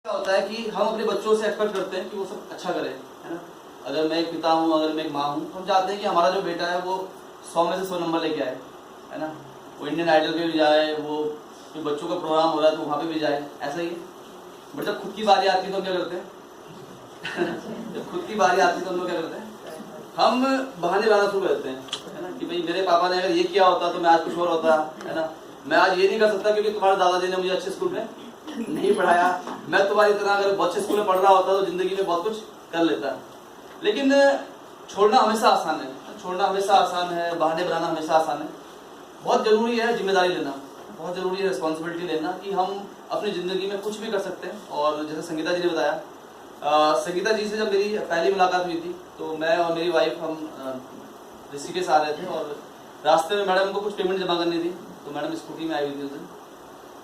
क्या होता है कि हम अपने बच्चों से एक्सपेक्ट करते हैं कि वो सब अच्छा करें, है ना। अगर मैं एक पिता हूँ, अगर मैं एक माँ हूँ, तो हम चाहते हैं कि हमारा जो बेटा है वो 100 में से 100 नंबर लेके आए, है ना। वो इंडियन आइडल पे भी जाए, वो जो बच्चों का प्रोग्राम हो रहा है तो वहाँ पे भी जाए, ऐसा ही है। बट जब खुद की बारी आती है तो हम क्या करते हैं जब खुद की बारी आती है तो हम लोग क्या करते हैं, हम बहाने बनाना शुरू करते हैं, है ना, कि भाई मेरे पापा ने अगर ये किया होता तो मैं आज कुछ और होता, है ना। मैं आज ये नहीं कर सकता क्योंकि तुम्हारे दादाजी ने मुझे अच्छे स्कूल में नहीं पढ़ाया। मैं तुम्हारी तरह अगर अच्छे स्कूल में पढ़ रहा होता तो जिंदगी में बहुत कुछ कर लेता। लेकिन छोड़ना हमेशा आसान है, बहाने बनाना हमेशा आसान है। बहुत जरूरी है जिम्मेदारी लेना, बहुत जरूरी है रिस्पॉन्सिबिलिटी लेना कि हम अपनी जिंदगी में कुछ भी कर सकते हैं। और जैसे संगीता जी ने बताया, संगीता जी से जब मेरी पहली मुलाकात हुई थी तो मैं और मेरी वाइफ हम ऋषिकेश आ रहे थे और रास्ते में मैडम को कुछ पेमेंट जमा करनी थी, तो मैडम स्कूटी में आई हुई थी उस दिन।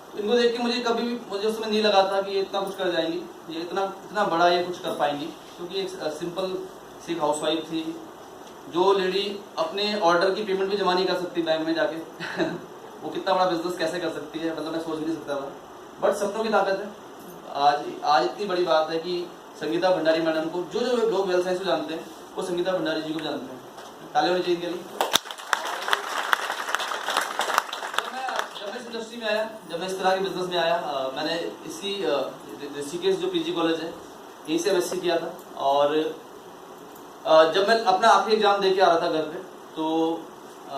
तो इनको देख के मुझे उस समय नहीं लगा था कि ये इतना कुछ कर जाएंगी, ये इतना बड़ा ये कुछ कर पाएंगी, क्योंकि एक सिंपल सी हाउस वाइफ थी। जो लेडी अपने ऑर्डर की पेमेंट भी जमा नहीं कर सकती बैंक में जाके वो कितना बड़ा बिजनेस कैसे कर सकती है, मतलब मैं सोच नहीं सकता था। बट सपनों की ताकत है। आज इतनी बड़ी बात है कि संगीता भंडारी मैडम को जो लोग व्यवसाय से जानते हैं वो संगीता भंडारी जी को जानते हैं। ताली होनी चाहिए इनके लिए। जब मैं इस इंडस्ट्री में आया, जब मैं इस तरह के बिजनेस में आया, मैंने इसी ऋषिकेश जो पीजी कॉलेज है यहीं से एमएससी किया था। और जब मैं अपना आखिरी एग्जाम दे के आ रहा था घर पे, तो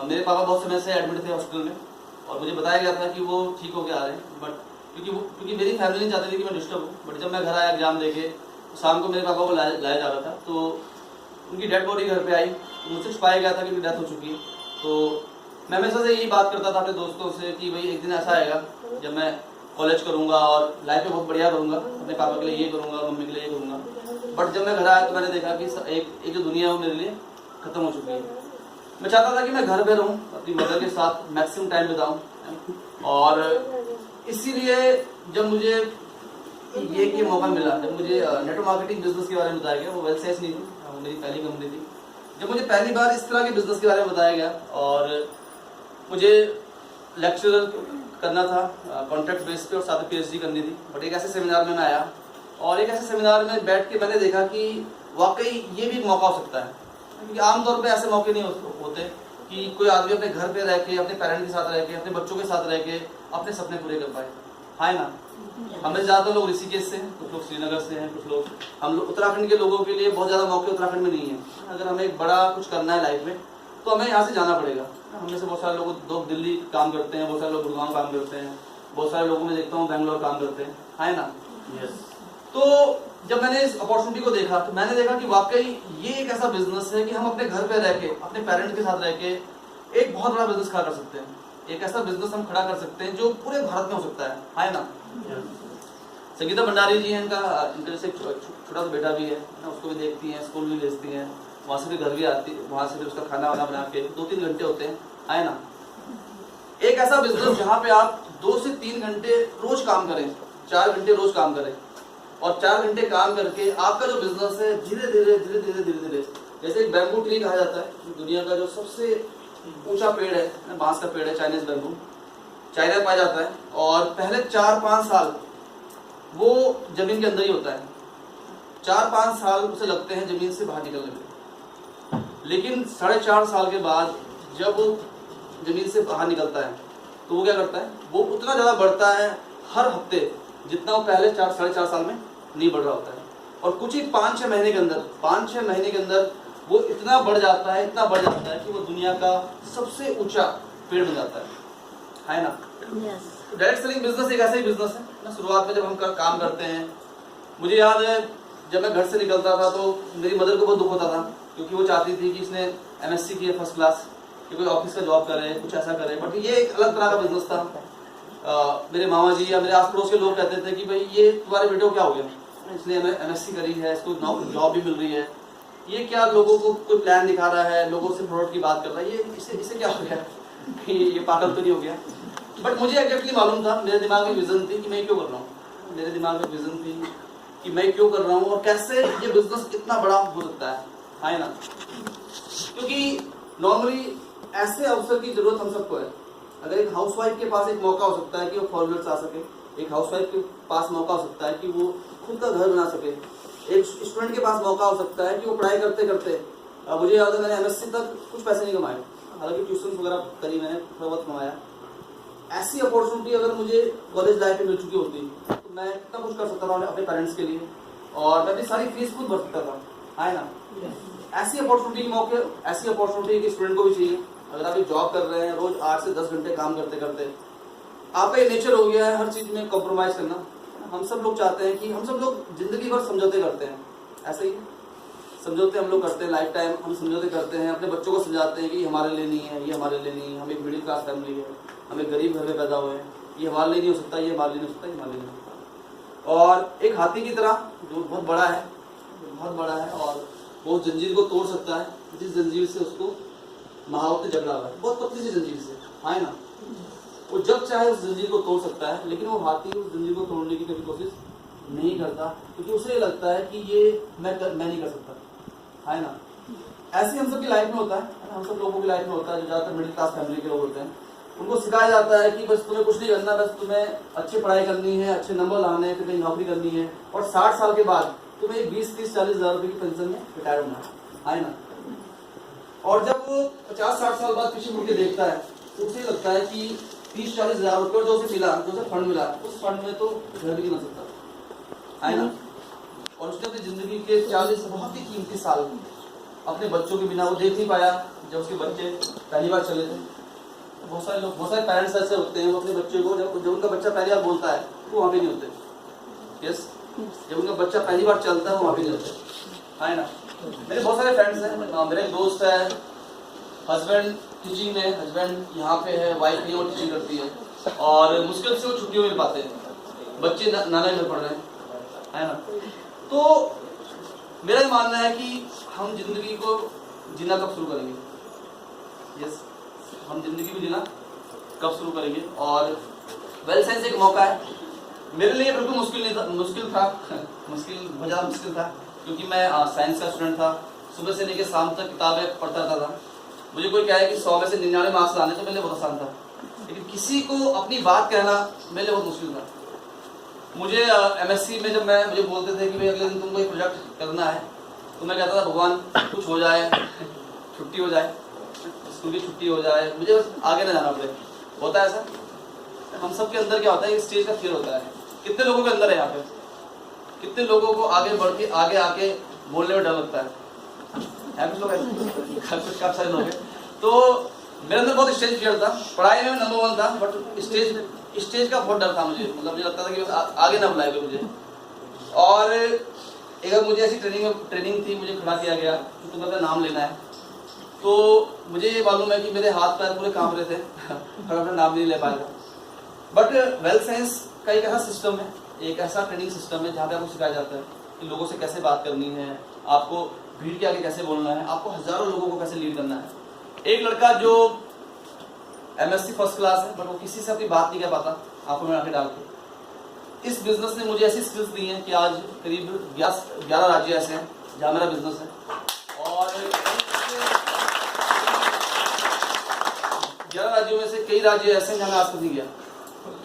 मेरे पापा बहुत समय से एडमिट थे हॉस्पिटल में और मुझे बताया गया था कि वो ठीक होके आ रहे हैं। बट क्योंकि मेरी फैमिली नहीं चाहती थी कि मैं डिस्टर्ब हूँ। बट जब मैं घर आया एग्जाम दे के, तो शाम को मेरे पापा को लाया जा रहा था, तो उनकी डेड बॉडी घर पे आई, तो मुझसे छुपाया गया था कि उनकी डेथ हो चुकी है। तो मैं हमेशा से यही बात करता था अपने दोस्तों से कि भाई एक दिन ऐसा आएगा जब मैं कॉलेज करूँगा और लाइफ में बहुत बढ़िया करूँगा, अपने पापा के लिए ये करूँगा, मम्मी के लिए ये करूँगा। बट जब मैं घर आया तो मैंने देखा कि एक जो दुनिया है वो मेरे लिए खत्म हो चुकी है। मैं चाहता था कि मैं घर पे रहूँ, अपनी मदर के साथ मैक्सिमम टाइम बिताऊँ। और इसीलिए जब मुझे ये मौका मिला, जब मुझे नेटवर्क मार्केटिंग बिजनेस के बारे में बताया गया, वो वेल सेल्स नहीं थी, वो मेरी पहली कंपनी थी। जब मुझे पहली बार इस तरह के बिजनेस के बारे में बताया गया और मुझे लेक्चर करना था कॉन्ट्रैक्ट बेस पे और साथ में पीएचडी करनी थी। बट एक ऐसे सेमिनार में मैं आया और एक ऐसे सेमिनार में बैठ के मैंने देखा कि वाकई ये भी एक मौका हो सकता है, क्योंकि आमतौर पे ऐसे मौके नहीं होते कि कोई आदमी अपने घर पे रह के, अपने पेरेंट्स के साथ रह के, अपने बच्चों के साथ रह के अपने सपने पूरे कर पाए, है ना। हमें ज़्यादातर लोग ऋषिकेश से हैं, कुछ लोग श्रीनगर से हैं, कुछ लोग हम लोग उत्तराखंड के लोगों के लिए बहुत ज़्यादा मौके उत्तराखंड में नहीं है। अगर हमें एक बड़ा कुछ करना है लाइफ में तो हमें यहाँ से जाना पड़ेगा। हमें से बहुत सारे लोग दिल्ली काम करते हैं, बहुत सारे लोग गुड़गांव काम करते हैं, बहुत सारे लोगों में देखता हूँ बैंगलोर काम करते हैं, है ना। तो जब मैंने इस अपॉर्चुनिटी को देखा तो मैंने देखा कि वाकई ये एक ऐसा बिजनेस है कि हम अपने घर पे रह के, अपने पेरेंट्स के साथ रह के एक बहुत बड़ा बिजनेस खड़ा कर सकते हैं। एक ऐसा बिजनेस हम खड़ा कर सकते हैं जो पूरे भारत में हो सकता है ना। संगीता भंडारी जी हैं, इनका जैसे छोटा सा बेटा भी है ना, उसको भी देखती हैं, स्कूल भी भेजती हैं, वहाँ से भी घर भी आती है, वहाँ से भी उसका खाना वाना बना के 2-3 घंटे होते हैं, है ना। एक ऐसा बिजनेस जहाँ पे आप 2 से 3 घंटे रोज काम करें, 4 घंटे रोज काम करें और 4 घंटे काम करके आपका जो बिजनेस है धीरे धीरे जैसे एक बैम्बू ट्री कहा जाता है, दुनिया का जो सबसे ऊंचा पेड़ है, बांस का पेड़ है, चाइनीज बैम्बू, चाइना में पाया जाता है। और पहले 4-5 साल वो जमीन के अंदर ही होता है, 4-5 साल उसे लगते हैं जमीन से बाहर निकलने में। लेकिन 4.5 साल के बाद जब जमीन से बाहर निकलता है तो वो क्या करता है, वो उतना ज्यादा बढ़ता है हर हफ्ते जितना वो पहले 4-4.5 साल में नहीं बढ़ रहा होता है। और कुछ ही 5-6 महीने के अंदर वो इतना बढ़ जाता है कि वो दुनिया का सबसे ऊंचा पेड़ बन जाता है ना। डायरेक्ट सेलिंग बिजनेस एक ऐसा ही बिजनेस है ना। शुरुआत में जब हम काम करते हैं, मुझे याद है जब मैं घर से निकलता था तो मेरी मदर को बहुत दुख होता था, क्योंकि वो चाहती थी कि इसने एमएससी की है फर्स्ट क्लास, कि कोई ऑफिस का जॉब करे, कुछ ऐसा करे। बट ये एक अलग तरह का बिजनेस था। मेरे मामा जी या मेरे आस पड़ोस के लोग कहते थे कि भाई ये तुम्हारे बेटे को क्या हो गया, इसने एमएससी करी है, इसको जॉब भी मिल रही है, ये क्या लोगों को कोई प्लान दिखा रहा है, लोगों से प्रोडक्ट की बात कर रहा है, ये इसे क्या हो गया ये पागल तो नहीं हो गया। बट मुझे एग्जैक्टली मालूम था, मेरे दिमाग में विजन थी कि मैं क्यों कर रहा हूँ, मेरे दिमाग में विजन थी कि मैं क्यों कर रहा हूँ और कैसे ये बिजनेस इतना बड़ा हो सकता है ना। क्योंकि नॉर्मली ऐसे अवसर की जरूरत हम सबको है। अगर एक हाउसवाइफ के पास एक मौका हो सकता है कि वो फॉलोअर्स आ सके, एक हाउसवाइफ के पास मौका हो सकता है कि वो खुद का घर बना सके, एक स्टूडेंट के पास मौका हो सकता है कि वो पढ़ाई करते करते, मुझे याद है मैंने MSc तक कुछ पैसे नहीं कमाए, हालांकि ट्यूशन वगैरह करी मैंने, थोड़ा बहुत कमाया। ऐसी अपॉर्चुनिटी अगर मुझे कॉलेज लाइफ में मिल चुकी होती तो मैं कितना कुछ कर सकता था अपने पेरेंट्स के लिए, और मैं अपनी सारी फीस खुद भर सकता था, है ना। ऐसी अपॉर्चुनिटी के मौके, ऐसी अपॉर्चुनिटी के स्टूडेंट को भी चाहिए। अगर आप एक जॉब कर रहे हैं, रोज 8 से 10 घंटे काम करते करते आपका ये नेचर हो गया है हर चीज में कॉम्प्रोमाइज करना। हम सब लोग चाहते हैं कि हम सब लोग जिंदगी भर समझौते करते हैं, ऐसे ही समझौते हम लोग करते हैं, लाइफ टाइम हम समझौते करते हैं, अपने बच्चों को समझाते हैं कि ये हमारे लिए नहीं है, ये हमारे लिए नहीं है, हम एक मिडिल क्लास फैमिली है, हम एक गरीब घर में पैदा हुए हैं, ये हमारे लिए नहीं हो सकता, ये हमारे लिए नहीं हो सकता, ये हमारे लिए नहीं हो सकता। और एक हाथी की तरह जो बहुत बड़ा है, बहुत बड़ा है और वो जंजीर को तोड़ सकता है, जिस जंजीर से उसको महावत झगड़ा हुआ है, बहुत पतली सी जंजीर से, है ना। वो जब चाहे उस जंजीर को तोड़ सकता है, लेकिन वो हाथी उस जंजीर को तोड़ने की कभी कोशिश नहीं करता, क्योंकि उसे लगता है कि ये मैं नहीं कर सकता, है ना। ऐसे हम सब की लाइफ में होता है, हम सब लोगों की लाइफ में होता है, जो ज्यादातर मिडिल क्लास फैमिली के लोग होते हैं। उनको सिखाया जाता है कि बस तुम्हें कुछ नहीं करना, बस तुम्हें अच्छी पढ़ाई करनी है, अच्छे नंबर लाने हैं, तुम्हें नौकरी करनी है, और 60 साल के बाद तुम्हें 20, 30, 40 हजार रुपए की पेंशन में रिटायर होना है ना। और जब वो 50, 60 साल बाद पीछे मुड़ के देखता है तो उसे लगता है कि 30, 40 हजार रुपये जो उसे मिला, जो उसे फंड मिला, उस फंड में तो घर भी नहीं बन सकता, है ना। और उसने अपनी जिंदगी के 40 बहुत ही कीमती साल अपने बच्चों के बिना वो देख नहीं पाया। जब उसके बच्चे पहली बार चले थे, बहुत सारे लोग, बहुत सारे पेरेंट्स ऐसे होते हैं, वो अपने बच्चे को जब उनका बच्चा पहली बार बोलता है वो वहाँ पे नहीं होते। यस, जब उनका बच्चा पहली बार चलता है वो वहाँ पे नहीं होते, है ना। मेरे बहुत सारे फ्रेंड्स हैं, मेरे एक दोस्त है, हस्बैंड टीचिंग में, हस्बैंड यहाँ पे है, वाइफ भी वो टीचिंग करती है, और मुश्किल से वो छुट्टियों में मिल पाते हैं, बच्चे नाना घर पढ़ रहे हैं, है ना। तो मेरा ये मानना है कि हम जिंदगी को जीना कब शुरू करेंगे, यस, हम जिंदगी को जीना कब शुरू करेंगे। और वेल साइंस एक मौका है, मेरे लिए बिल्कुल मुश्किल नहीं था, मुश्किल था बहुत ज़्यादा मुश्किल था, क्योंकि मैं साइंस का स्टूडेंट था, सुबह से लेकर शाम तक किताबें पढ़ता रहता था। मुझे कोई कहे कि 100 में से 99 मार्क्स लाने तो मेरे लिए बहुत आसान था, लेकिन किसी को अपनी बात कहना मेरे लिए बहुत मुश्किल था। मुझे MSc में जब मुझे बोलते थे कि भाई अगले दिन तुमको एक प्रोजेक्ट करना है, तो मैं कहता था भगवान कुछ हो जाए, छुट्टी हो जाए, स्कूल की छुट्टी हो जाए, मुझे बस आगे ना जाना पड़े। होता है ऐसा, हम सब के अंदर क्या होता है, एक स्टेज का फियर होता है। कितने लोगों के अंदर है यहाँ पे, कितने लोगों को आगे बढ़ के आगे आके बोलने में डर लगता है कुछ लोग कुछ काफी सारे लोग हैं। तो मेरे अंदर बहुत स्टेज फियर था, पढ़ाई में नंबर 1 था, बट स्टेज का बहुत डर था मुझे, मतलब मुझे लगता था कि बस आगे ना बुलाएगा मुझे। और एक मुझे ऐसी ट्रेनिंग थी, मुझे खड़ा किया गया कि तुम्हें अपना नाम लेना है, तो मुझे ये मालूम है कि मेरे हाथ पैर पूरे कांप रहे थे और अपना नाम नहीं ले पाएगा। बट वेल साइंस का एक ऐसा सिस्टम है, एक ऐसा ट्रेनिंग सिस्टम है जहाँ पे आपको सिखाया जाता है कि लोगों से कैसे बात करनी है, आपको भीड़ के आगे कैसे बोलना है, आपको हजारों लोगों को कैसे लीड करना है। एक लड़का जो MSc फर्स्ट क्लास है, बट वो किसी से अपनी बात नहीं कर पाता आंखों में आंखें डाल के। इस बिजनेस ने मुझे ऐसी स्किल्स दी हैं कि आज करीब 11 राज्य ऐसे हैं जहाँ मेरा बिजनेस है, और 11 राज्यों में से कई राज्य ऐसे हैं जहाँ मैं आज तक नहीं गया।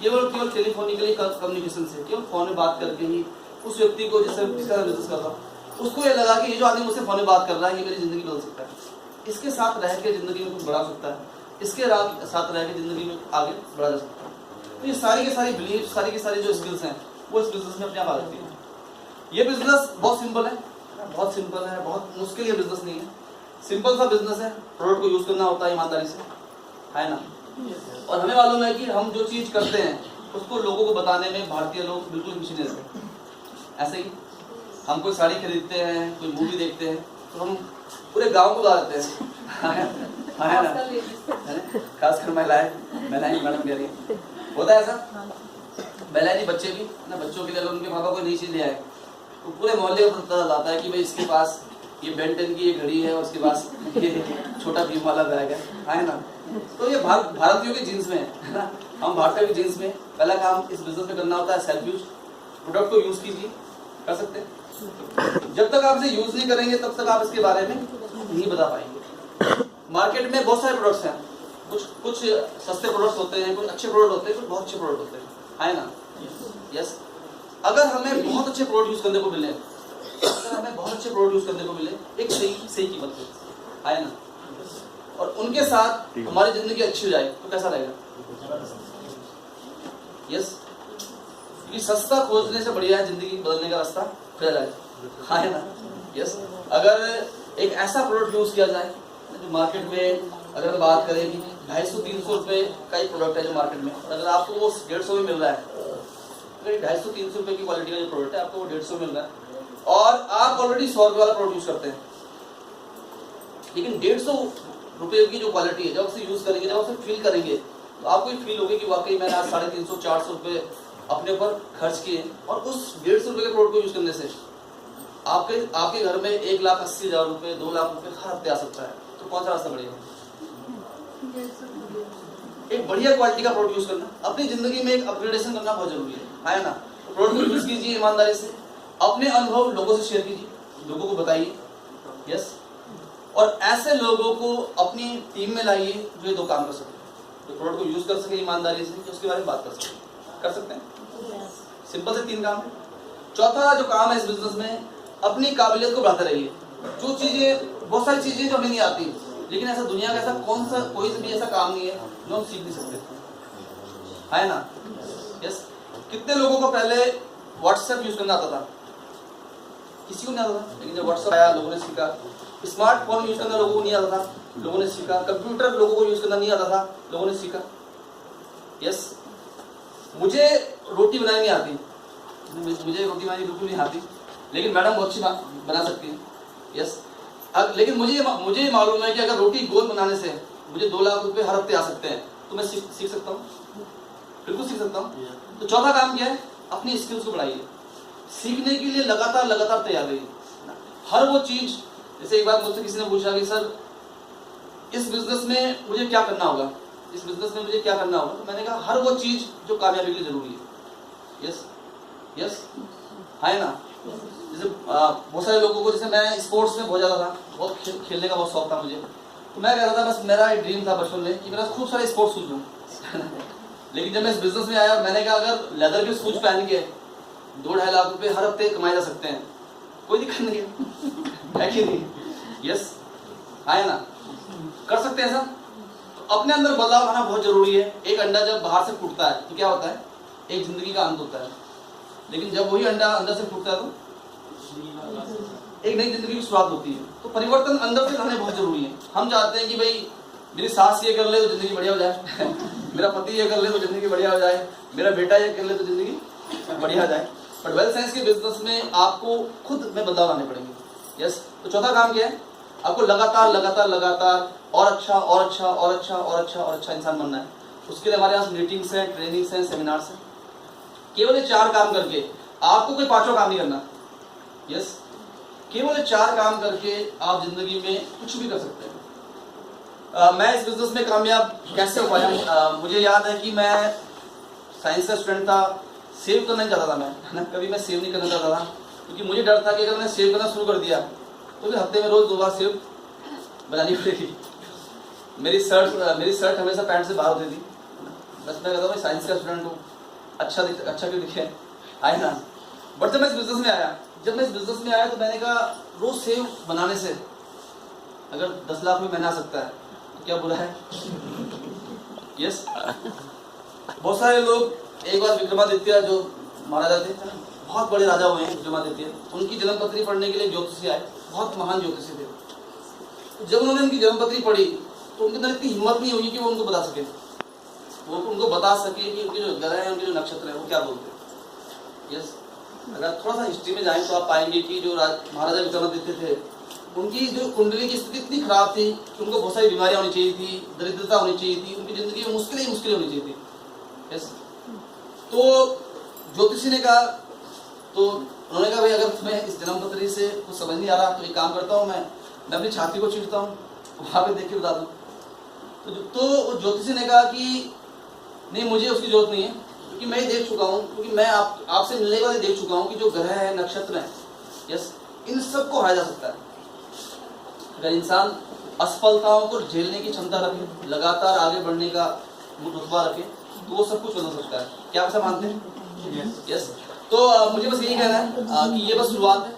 केवल टेलीफोनिकली कम्युनिकेशन से, केवल फोन में बात करके ही उस व्यक्ति को जिसका बिजनेस कर रहा हूँ, उसको ये लगा कि ये जो आदमी मुझसे फोन में बात कर रहा है ये मेरी जिंदगी बदल सकता है, इसके साथ रह के जिंदगी में कुछ बढ़ा सकता है, इसके साथ रह के जिंदगी में आगे बढ़ा जा सकता है। तो ये सारी की सारी बिलीफ, सारी की सारी जो स्किल्स हैं वो इस बिजनेस में अपने आप आ जाती है। ये बिजनेस बहुत सिंपल है, बहुत सिंपल है, बहुत मुश्किल ये बिजनेस नहीं है, सिंपल सा बिजनेस है। प्रोडक्ट को यूज करना होता है ईमानदारी से, है ना। और हमें मालूम है कि हम जो चीज करते हैं उसको लोगों को बताने में भारतीय लोग बिल्कुल मिशनरीज हैं। ऐसे ही हम कोई साड़ी खरीदते हैं, कोई मूवी देखते हैं, तो हम पूरे गांव को बता देते हैं, है ना, खासकर महिलाएं मैडम कह रही है, होता है ऐसा। महिलाएं नहीं, बच्चे भी ना, बच्चों के लिए अगर उनके पापा कोई नई चीज ले आए तो पूरे मोहल्ले को पता चलता है कि भाई इसके पास ये Ben 10 की ये घड़ी है और उसके पास ये छोटा भीम वाला बैग है ना। तो ये भारतीयों के जीन्स में है ना, हम भारतीयों के जीन्स में पहला काम इस बिजनेस में करना होता है सेल्फ यूज। प्रोडक्ट को यूज कीजिए, कर सकते हैं, जब तक आप इसे यूज नहीं करेंगे तब तक आप इसके बारे में नहीं बता पाएंगे। मार्केट में बहुत सारे प्रोडक्ट्स हैं, कुछ सस्ते प्रोडक्ट्स होते हैं, कुछ अच्छे प्रोडक्ट होते हैं, कुछ बहुत अच्छे प्रोडक्ट होते हैं, है ना। यस, अगर हमें बहुत अच्छे प्रोडक्ट यूज करने को मिले, एक सही कीमत पे, है ना, और उनके साथ हमारी जिंदगी अच्छी हो जाए तो कैसा रहेगा? यस, क्योंकि सस्ता खोजने से बढ़िया है जिंदगी बदलने का रास्ता खुला जाए, है ना। यस, अगर एक ऐसा प्रोडक्ट यूज किया जाए जो मार्केट में, अगर हम बात करें कि 250-300 रुपए का एक प्रोडक्ट है जो मार्केट में, अगर आपको वो 150 में मिल रहा है, अगर 250-300 रुपए की क्वालिटी का जो प्रोडक्ट है आपको वो 150 मिल रहा है, और आप ऑलरेडी 100 रुपए वाला प्रोडक्ट यूज करते हैं, लेकिन 150 रुपए की जो क्वालिटी है, जब उसे यूज करेंगे, जब उसे फील करेंगे, तो आपको फील होगी कि वाकई मैंने आज 350-400 रुपए अपने ऊपर खर्च किए, और उस 150 रुपए के प्रोडक्ट को यूज करने से आपके घर में 1,80,000 रुपए, 2 लाख रुपए हर हफ्ते आ सकता है। तो कौन सा रास्ता बढ़िया? एक बढ़िया क्वालिटी का प्रोडक्ट यूज करना, अपनी जिंदगी में एक अपग्रेडेशन करना बहुत जरूरी है ना। तो प्रोडक्ट को यूज कीजिए ईमानदारी से, अपने अनुभव लोगों से शेयर कीजिए, लोगों को बताइए, यस, और ऐसे लोगों को अपनी टीम में लाइए जो ये 2 काम कर सके, जो प्रोडक्ट को यूज कर सके ईमानदारी से, उसके बारे में बात कर सकते हैं। सिंपल से 3 काम है। चौथा जो काम है इस बिजनेस में, अपनी काबिलियत को बढ़ाते रहिए। जो चीजें, बहुत सारी चीजें जो हमें नहीं आती, लेकिन ऐसा दुनिया का ऐसा कोई भी ऐसा काम नहीं है जो हम सीख नहीं सकते, है ना। यस, कितने लोगों को पहले व्हाट्सएप यूज करना आता था? किसी को नहीं आता था, लेकिन जब व्हाट्सएप आया लोगों ने सीखा। स्मार्टफोन यूज करना लोगों को नहीं आता था, लोगों ने सीखा। कंप्यूटर लोगों को यूज करना नहीं आता था, लोगों ने सीखा। यस, मुझे रोटी बनानी नहीं आती, मुझे रोटी बनानी बिल्कुल नहीं आती, लेकिन मैडम बहुत अच्छी बना सकती है। यस, लेकिन मुझे मालूम है कि अगर रोटी गोल बनाने से मुझे 2 लाख रुपए हर हफ्ते आ सकते हैं, तो मैं सीख सकता हूँ, बिल्कुल सीख सकता हूँ। तो चौथा काम क्या है? अपनी स्किल्स को बढ़ाइए। सीखने के लिए लगातार तैयार रहिए। हर वो चीज, जैसे एक बार मुझसे किसी ने पूछा कि सर इस बिजनेस में मुझे क्या करना होगा, तो मैंने कहा हर वो चीज जो कामयाबी के लिए जरूरी है। यस, है ना। जैसे बहुत सारे लोगों को, जैसे मैं स्पोर्ट्स में बहुत ज्यादा था, बहुत खेलने का बहुत शौक था मुझे, तो मैं कह रहा था बस मेरा एक ड्रीम था बचपन में कि मेरा खूब सारे स्पोर्ट्स शूज लूँ। लेकिन जब मैं इस बिजनेस में आया, मैंने कहा अगर लेदर के शूज पहन के 2-2.5 लाख रुपए हर हफ्ते कमाए जा सकते हैं, कोई दिक्कत नहीं है कि नहीं? यस, है ना, कर सकते हैं ऐसा। तो अपने अंदर बदलाव लाना बहुत जरूरी है। एक अंडा जब बाहर से फूटता है तो क्या होता है? एक जिंदगी का अंत होता है, लेकिन जब वही अंडा अंदर से फूटता है तो एक नई जिंदगी की शुरुआत होती है। तो परिवर्तन अंदर से लाने बहुत जरूरी है। हम चाहते हैं कि भाई मेरी सास ये कर ले तो जिंदगी बढ़िया हो जाए, मेरा पति ये कर ले तो जिंदगी बढ़िया हो जाए, मेरा बेटा ये कर ले तो जिंदगी बढ़िया हो जाए। बट वेल्थ साइंस के बिजनेस में आपको खुद में बदलाव लाने पड़ेंगे। यस, तो चौथा काम क्या है? आपको लगातार और अच्छा इंसान बनना है। उसके लिए हमारे पास मीटिंग्स हैं, ट्रेनिंग्स हैं, सेमिनार्स हैं। केवल ये 4 काम करके आपको कोई 5वां काम नहीं करना। यस, केवल ये 4 काम करके आप जिंदगी में कुछ भी कर सकते हैं। मैं इस बिजनेस में कामयाब कैसे हो पाया? मुझे याद है कि मैं साइंस का स्टूडेंट था, सेव करना नहीं चाहता था मैं, कभी मैं सेव नहीं करना चाहता था, क्योंकि मुझे डर था कि अगर मैंने सेव करना शुरू कर दिया तो फिर हफ्ते में रोज 2 बार सेव बनानी पड़ेगी। मेरी शर्ट हमेशा पैंट से बाहर होती थी। बस मैं कहता हूँ साइंस का स्टूडेंट हूँ, अच्छा क्यों दिखे, आए ना। बट जब मैं इस बिजनेस में आया तो मैंने कहा रोज सेव बनाने से अगर 10 लाख में महीना आ सकता है तो क्या बुरा है? यस, बहुत सारे लोग, एक बार विक्रमादित्य जो महाराजा थे, बहुत बड़े राजा हुए हैं विक्रमादित्य, उनकी जन्मपत्री पढ़ने के लिए ज्योतिषी आए, बहुत महान ज्योतिषी थे। जब उन्होंने उनकी जन्मपत्री पढ़ी तो उनके अंदर इतनी हिम्मत नहीं हुई कि वो उनको बता सके, कि उनके जो ग्रह हैं, उनके जो नक्षत्र हैं वो क्या बोलते हैं। यस, अगर थोड़ा सा हिस्ट्री में जाएं तो आप पाएंगे कि जो महाराजा विक्रमादित्य थे, उनकी जो कुंडली की स्थिति इतनी खराब थी कि उनको बहुत सारी बीमारियां होनी चाहिए थी, दरिद्रता होनी चाहिए थी, उनकी जिंदगी में मुश्किलें होनी चाहिए थी। यस, तो ज्योतिषी ने कहा, तो उन्होंने कहा भाई अगर तुम्हें इस जन्मपत्री से कुछ समझ नहीं आ रहा तो एक काम करता हूँ, मैं अपनी छाती को चीरता हूँ, वहाँ पे देख के बता दूँ। तो ज्योतिषी ने कहा कि नहीं, मुझे उसकी जरूरत नहीं है, क्योंकि मैं देख चुका हूँ, क्योंकि मैं आपसे मिलने के बाद देख चुका हूँ कि जो ग्रह है, नक्षत्र है, यस, इन सबको हराया जा सकता है। अगर इंसान असफलताओं को झेलने की क्षमता रखे, लगातार आगे बढ़ने का रुतबा रखे, तो वो सब कुछ बदल सकता है। क्या आप ऐसा मानते हैं? यस। तो मुझे बस यही कहना है कि ये बस शुरुआत है,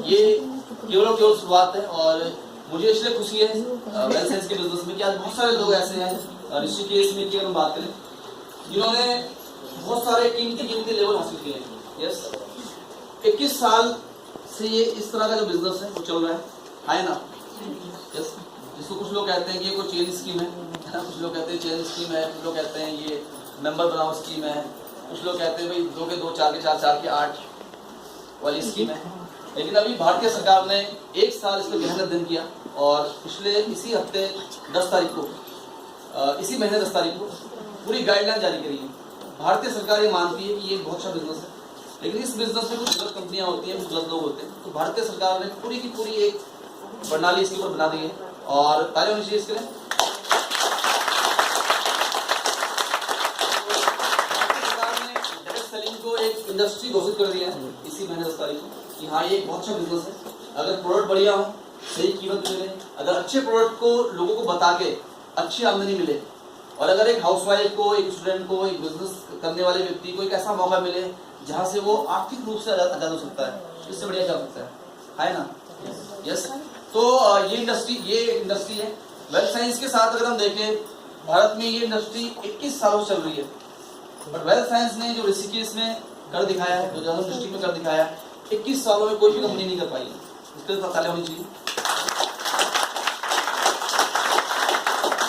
ये केवल और केवल शुरुआत है। और मुझे इसलिए खुशी है वेल साइंस के बिजनेस में कि आज बहुत सारे लोग ऐसे हैं ऋषिकेश में की अगर हम बात करें, जिन्होंने बहुत सारे कीमती लेवल हासिल किए हैं। यस, 21 साल से ये इस तरह का जो बिजनेस है वो चल रहा है ना। यस, जिसको कुछ लोग कहते हैं कि ये कोई चेन स्कीम है, कुछ लोग कहते हैं चेन स्कीम है, कुछ लोग कहते हैं ये मेंबर बनाओ स्कीम है, कुछ लोग कहते हैं भाई 2 के 2 4 के 4 4 के 8 वाली स्कीम है। लेकिन अभी भारतीय सरकार ने 1 साल इस पर गहन अध्ययन किया और पिछले इसी हफ्ते 10 तारीख को, इसी महीने 10 तारीख को पूरी गाइडलाइन जारी करी है। भारतीय सरकार ये मानती है कि ये बहुत अच्छा बिजनेस है, लेकिन इस बिजनेस में कुछ गलत कंपनियां होती हैं, कुछ गलत लोग होते हैं। तो भारतीय सरकार ने पूरी की पूरी एक प्रणाली इसके ऊपर बना दी है और ताली होनी चाहिए इसके लिए। को एक इंडस्ट्री घोषित कर दिया है इसी महीने 10 तारीख को कि हाँ ये एक बहुत अच्छा बिजनेस है। अगर प्रोडक्ट बढ़िया हो, सही कीमत मिले, अगर अच्छे प्रोडक्ट को लोगों को बता के अच्छी आमदनी मिले, और अगर एक हाउसवाइफ को, एक स्टूडेंट को, एक बिजनेस करने वाले व्यक्ति को एक ऐसा मौका मिले जहाँ से वो आर्थिक रूप से आजाद हो सकता है, इससे बढ़िया क्या सकता है ना। यस, तो ये इंडस्ट्री है। वेल साइंस के साथ अगर हम देखें, भारत में ये इंडस्ट्री 21 सालों से चल रही है, बट वेल साइंस ने जो ऋषिकेश में कर दिखाया है, जो जम्मू डिस्ट्रिक्ट में कर दिखाया है, 21 सालों में कोई भी कंपनी नहीं कर पाई है। इसके लिए ताली होनी चाहिए।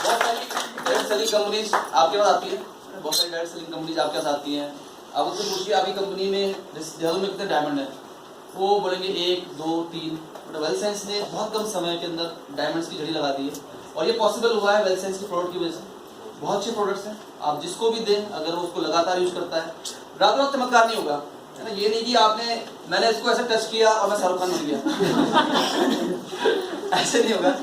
बहुत सारी डायरेक्ट सेलिंग कंपनीज आपके पास आती है, बहुत सारी डायरेक्ट सेलिंग कंपनीज आपके पास आती हैं। आप उससे पूछिए आपकी कंपनी में देहरादून में कितने डायमंड है, वो बोलेंगे 1 2 3। बट वेल साइंस ने बहुत कम समय के अंदर डायमंड्स की झड़ी लगा दी है और ये पॉसिबल हुआ है वेल साइंस के प्रोडक्ट की वजह से। बहुत अच्छे प्रोडक्ट्स हैं, आप जिसको भी दें अगर वो उसको लगातार यूज करता है, रातों रात चमत्कार नहीं होगा, है ना। ये नहीं कि मैंने इसको ऐसे टच किया और मैं शाहरुख खान बन गया ऐसे नहीं होगा,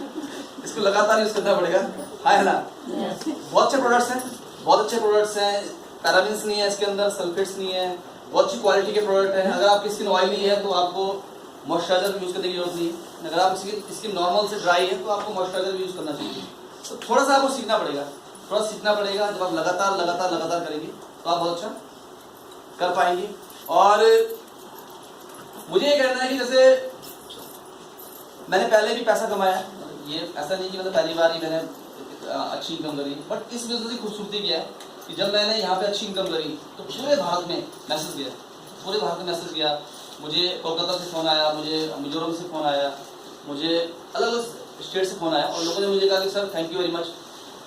इसको लगातार यूज करना पड़ेगा, है ना। बहुत अच्छे प्रोडक्ट्स हैं, बहुत अच्छे प्रोडक्ट्स हैं। पैराबिन्स नहीं है इसके अंदर, सल्फेट्स नहीं है, बहुत अच्छी क्वालिटी के प्रोडक्ट हैं। अगर आपकी स्किन ऑयली है तो आपको मॉइस्चराइजर यूज करने की जरूरत नहीं है। अगर आपकी स्किन नॉर्मल से ड्राई है तो आपको मॉइस्चराइजर यूज करना चाहिए। तो थोड़ा सा आपको सीखना पड़ेगा, थोड़ा सीखना पड़ेगा। जब आप लगातार करेंगे तो आप बहुत अच्छा कर पाएंगे। और मुझे ये कहना है कि जैसे मैंने पहले भी पैसा कमाया, ये ऐसा नहीं कि मतलब पहली बार ही मैंने अच्छी इनकम करी, बट इस बिजनेस की खूबसूरती क्या है कि जब मैंने यहाँ पे अच्छी इनकम करी तो पूरे भारत में मैसेज गया, मुझे कोलकाता से फ़ोन आया, मुझे मिजोरम से फ़ोन आया, मुझे अलग अलग स्टेट से फ़ोन आया और लोगों ने मुझे कहा कि sir thank you very much,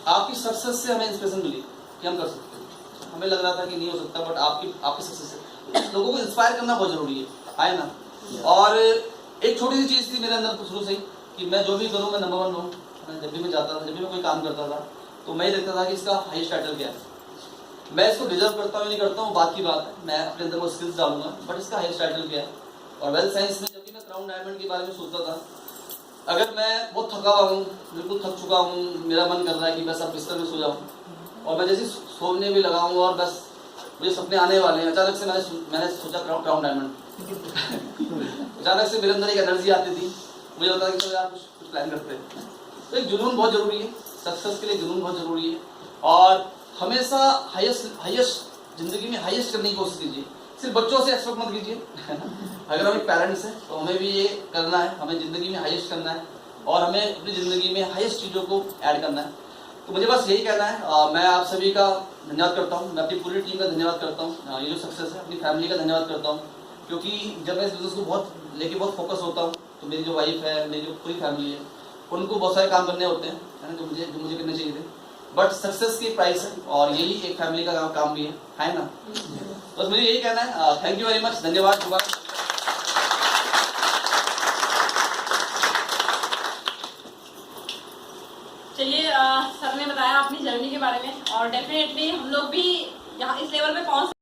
आपकी सक्सेस से हमें इंस्पिरेशन मिली कि हम कर सकते हैं। हमें लग रहा था कि नहीं हो सकता, बट आपकी सक्सेस से लोगों को इंस्पायर करना बहुत जरूरी है ना। और एक छोटी सी चीज़ थी मेरे अंदर शुरू से ही कि मैं जो भी करूँ मैं नंबर 1 रहूँ। मैं जब भी मैं जाता था, जब भी मैं कोई काम करता था तो मैं ये देखता था कि इसका हाईएस्ट टाइटल क्या है। मैं इसको डिजर्व करता हूँ नहीं करता हूँ बात की बात है, मैं अपने अंदर वो स्किल्स डालूंगा, बट इसका हाईएस्ट टाइटल क्या है। और वेल साइंस में जब भी मैं क्राउन डायमंड के बारे में सोचता था, अगर मैं बहुत थका हुआ हूँ, बिल्कुल थक चुका हूँ, मेरा मन कर रहा है कि बस अब बिस्तर में सो जाऊँ, और मैं जैसे सोने भी लगा हूँ और बस मुझे सपने आने वाले हैं, अचानक से मैंने सोचा क्राउन डायमंड अचानक से मेरे अंदर एक एनर्जी आती थी, मुझे लगता है कि यार कुछ प्लान करते हैं। तो एक जुनून बहुत जरूरी है, सक्सेस के लिए जुनून बहुत जरूरी है। और हमेशा हाईएस्ट जिंदगी में हाईएस्ट करने की कोशिश कीजिए। सिर्फ बच्चों से एक्सपेक्ट मत कीजिए अगर हम एक पेरेंट्स हैं तो हमें भी ये करना है, हमें ज़िंदगी में हाईएस्ट करना है और हमें अपनी ज़िंदगी में हाईएस्ट चीज़ों को ऐड करना है। तो मुझे बस यही कहना है। मैं आप सभी का धन्यवाद करता हूँ, मैं अपनी पूरी टीम का धन्यवाद करता हूँ, ये जो सक्सेस है अपनी फैमिली का धन्यवाद करता हूँ, क्योंकि जब मैं इस बिजनेस को बहुत फोकस होता हूँ तो मेरी जो वाइफ है, मेरी जो पूरी फैमिली है, उनको बहुत सारे काम करने होते हैं, है ना, जो मुझे करने चाहिए थे, बट सक्सेस की प्राइस है और यही एक फैमिली का काम भी है ना। बस मुझे यही कहना है। थैंक यू वेरी मच, धन्यवाद। चलिए, सर ने बताया अपनी जर्नी के बारे में और डेफिनेटली हम लोग भी यहाँ इस लेवल पे पहुंच